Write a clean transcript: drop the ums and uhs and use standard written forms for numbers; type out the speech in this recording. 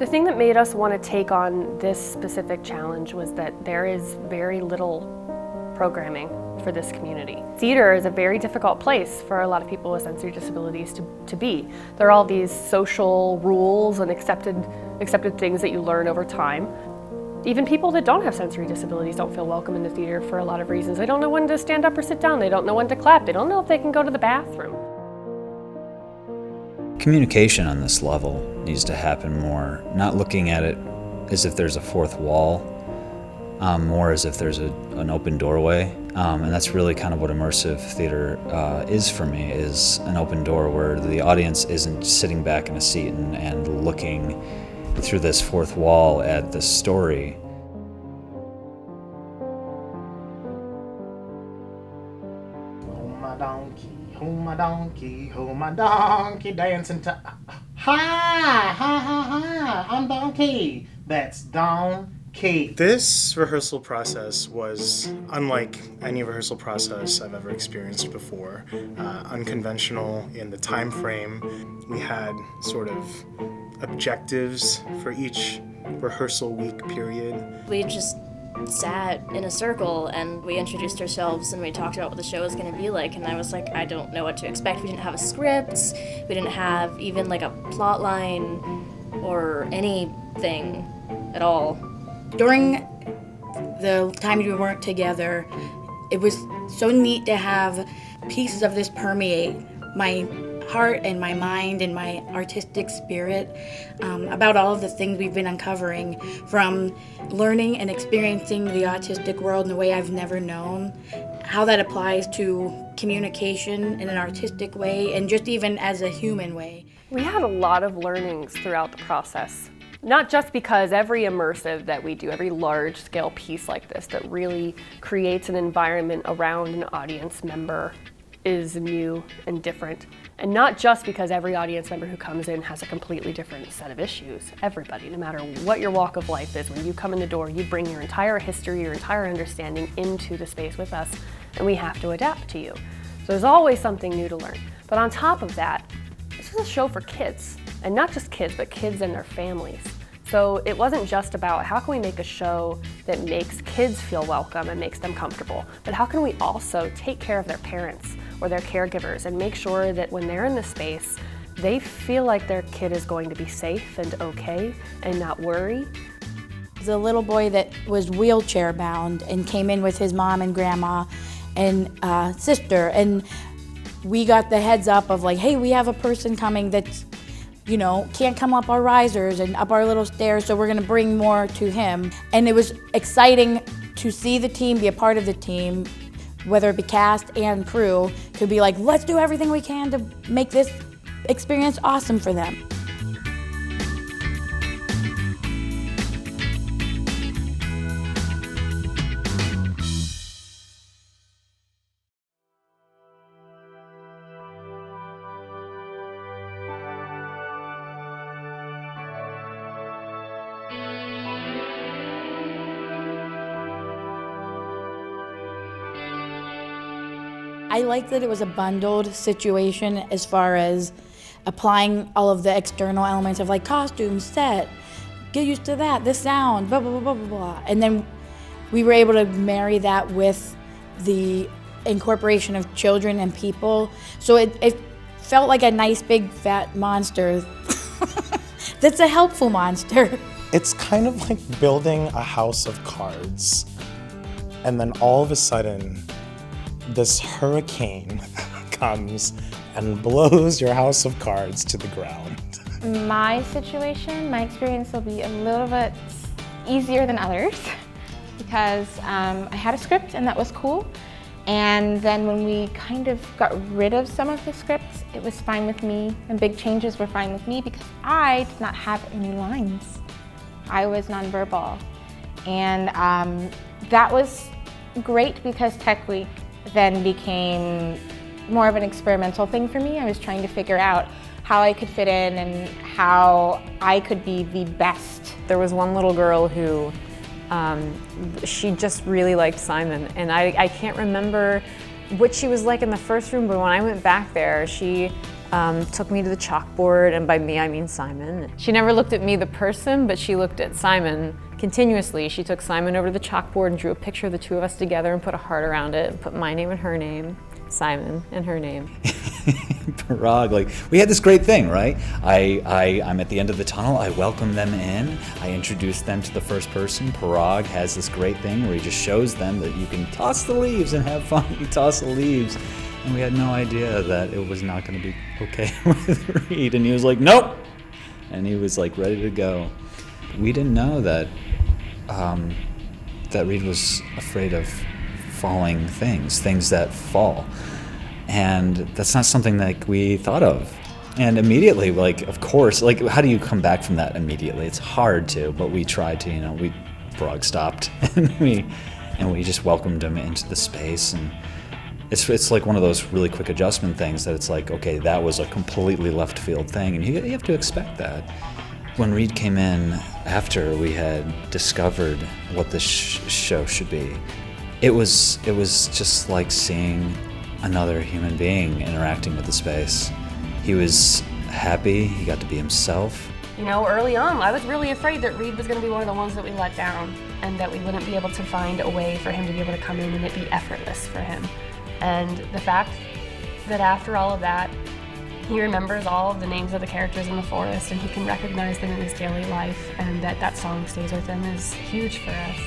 The thing that made us want to take on this specific challenge was that there is very little programming for this community. Theater is a very difficult place for a lot of people with sensory disabilities to be. There are all these social rules and accepted things that you learn over time. Even people that don't have sensory disabilities don't feel welcome in the theater for a lot of reasons. They don't know when to stand up or sit down. They don't know when to clap. They don't know if they can go to the bathroom. Communication on this level needs to happen more, not looking at it as if there's a fourth wall, more as if there's an open doorway. And that's really kind of what immersive theater is for me, is an open door where the audience isn't sitting back in a seat and looking through this fourth wall at the story. Hold my donkey, dancing to ha, I'm donkey. That's donkey. This rehearsal process was unlike any rehearsal process I've ever experienced before. Unconventional in the time frame. We had sort of objectives for each rehearsal week period. We just sat in a circle and we introduced ourselves and we talked about what the show was going to be like, and I was like, I don't know what to expect. We didn't have a script, we didn't have even like a plot line or anything at all. During the time we weren't together, it was so neat to have pieces of this permeate my heart and my mind and my artistic spirit about all of the things we've been uncovering, from learning and experiencing the autistic world in a way I've never known, how that applies to communication in an artistic way, and just even as a human way. We had a lot of learnings throughout the process. Not just because every immersive that we do, every large-scale piece like this that really creates an environment around an audience member is new and different. And not just because every audience member who comes in has a completely different set of issues. Everybody, no matter what your walk of life is, when you come in the door, you bring your entire history, your entire understanding into the space with us, and we have to adapt to you. So there's always something new to learn. But on top of that, this is a show for kids, and not just kids, but kids and their families. So it wasn't just about how can we make a show that makes kids feel welcome and makes them comfortable, but how can we also take care of their parents or their caregivers and make sure that when they're in the space, they feel like their kid is going to be safe and okay and not worry. The little boy that was wheelchair bound and came in with his mom and grandma and sister, and we got the heads up of like, hey, we have a person coming that's, you know, can't come up our risers and up our little stairs, so we're gonna bring more to him. And it was exciting to see the team, be a part of the team, whether it be cast and crew, to be like, let's do everything we can to make this experience awesome for them. I like that it was a bundled situation as far as applying all of the external elements of like costumes, set, get used to that, the sound, blah, blah, blah, blah, blah. And then we were able to marry that with the incorporation of children and people. So it felt like a nice big fat monster that's a helpful monster. It's kind of like building a house of cards, and then all of a sudden, this hurricane comes and blows your house of cards to the ground. My situation, my experience will be a little bit easier than others because I had a script and that was cool. And then when we kind of got rid of some of the scripts, it was fine with me, and big changes were fine with me because I did not have any lines. I was nonverbal. And that was great because Tech Week then became more of an experimental thing for me. I was trying to figure out how I could fit in and how I could be the best. There was one little girl who, she just really liked Simon, and I can't remember what she was like in the first room, but when I went back there, she took me to the chalkboard, and by me I mean Simon. She never looked at me, the person, but she looked at Simon continuously. She took Simon over to the chalkboard and drew a picture of the two of us together and put a heart around it and put my name and her name, Simon and her name. Parag, like, we had this great thing, right? I'm at the end of the tunnel, I welcome them in, I introduce them to the first person. Parag has this great thing where he just shows them that you can toss the leaves and have fun. You toss the leaves. And we had no idea that it was not going to be okay with Reed. And he was like, nope! And he was like ready to go. We didn't know that that Reed was afraid of falling things that fall. And that's not something like we thought of. And immediately, like, of course, like, how do you come back from that immediately? It's hard to, but we tried to, Parag stopped and we just welcomed him into the space. And it's like one of those really quick adjustment things that it's like, okay, that was a completely left field thing, and you have to expect that. When Reed came in after we had discovered what this show should be, it was just like seeing another human being interacting with the space. He was happy, he got to be himself. Early on, I was really afraid that Reed was going to be one of the ones that we let down and that we wouldn't be able to find a way for him to be able to come in and it be effortless for him. And the fact that after all of that, he remembers all of the names of the characters in the forest and he can recognize them in his daily life, and that song stays with him is huge for us.